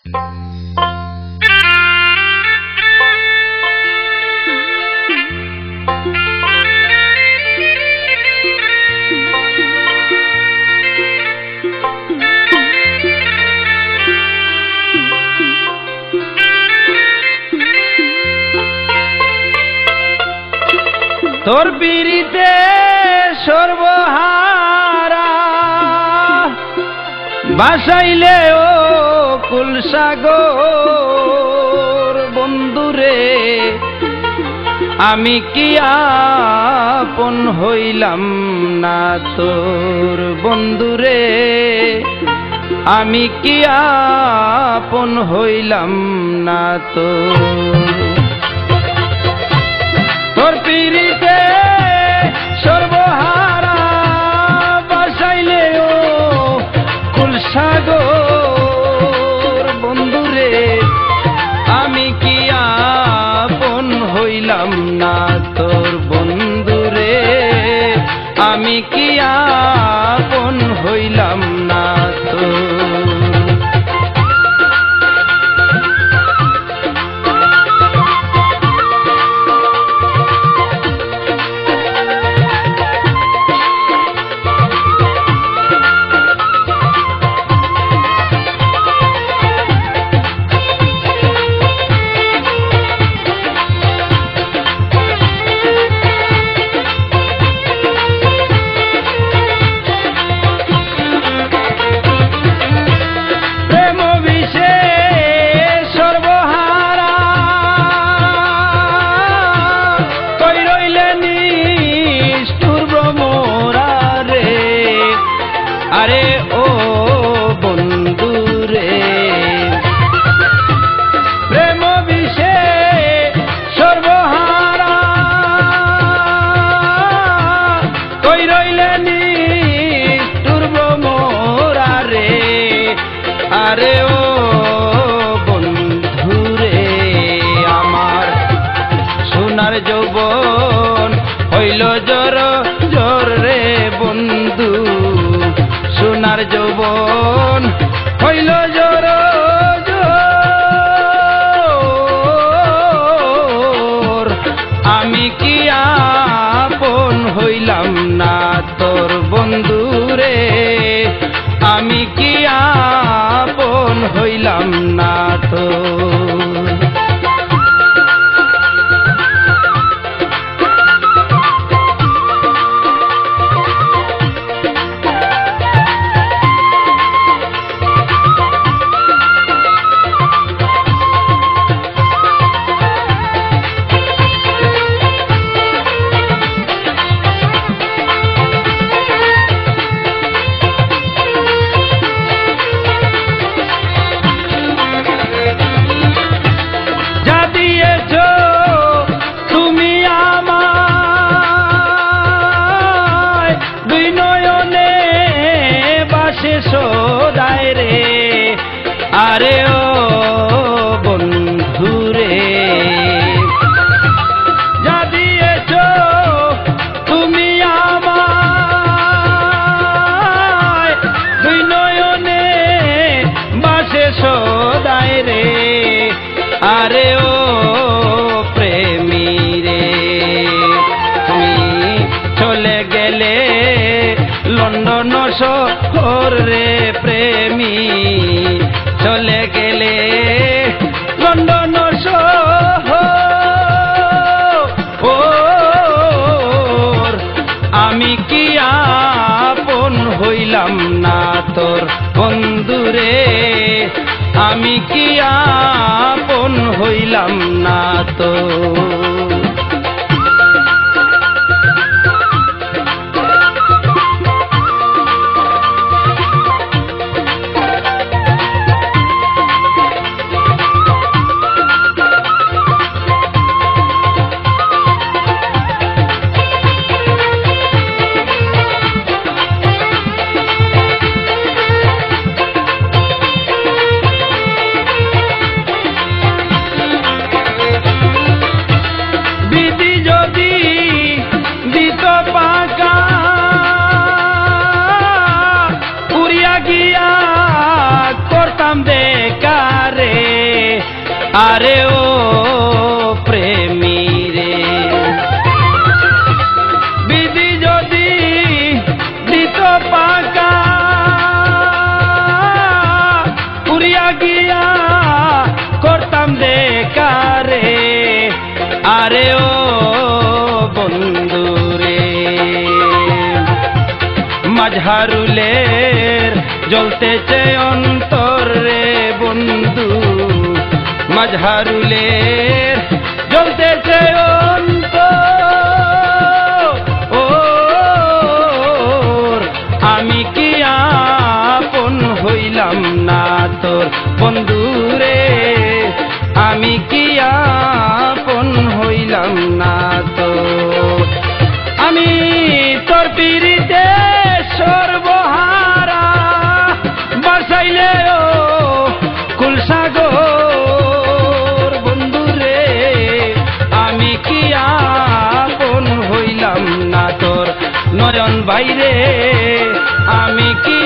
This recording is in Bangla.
তোর পিরিতে সর্বহারা বাসাইলে ও কুলসাগর বন্ধুরে আমি কি আপন হইলাম না তোর বন্ধুরে আমি কি আপন হইলাম না তোর পিরিতে সর্বহারা বাসাইলে ও কুলসাগর বন্ধুরে আমি কি আপন হইলাম না তোর বন্ধুরে আমি কি আপন হইলাম না তোর আরে ও বন্ধুরে প্রেম বিষে সর্বহারা কই রইলে নিষ্ঠুর ভ্রমরা রে আরে ও বন্ধুরে আমার সোনার যৌবন হইল জোর জোর রে বন্ধু সোনার যৌবন হইল জোর জোর আমি কি আপন হইলাম না তোর বন্ধুরে আমি কি আপন হইলাম না তোর আরে ও বন্ধুরে যা দিয়েছ তুমি আমায় দুই নয়নে বাসে সদাই রে আরে ও প্রেমী রে তুমি চলে গেলে লন্ডন শহর রে প্রেমী চলে গেলে লন্ডন শহর আমি কি আপন হইলাম না তোর বন্ধুরে আমি কি আপন হইলাম না তোর আরে ও প্রেমী রে বিধি যদি দিত পাকা উড়িয়া গিয়া করতাম দেখারে আরে ও বন্ধু রে মাঝহারুলের জ্বলতেছে অন্তর রে বন্ধু মাঝহারুলের জ্বলতেছে অন্তর আমি কি আপন হইলাম না তোর বন্ধু রে আমি কি আপন হইলাম না তোর আমি তোর পিরিতে সর্বহারা বাসাইলে ও কুলসাগর বন্ধু রে আমি কি আপন হইলাম না তোর নয়ন বাইরে আমি কি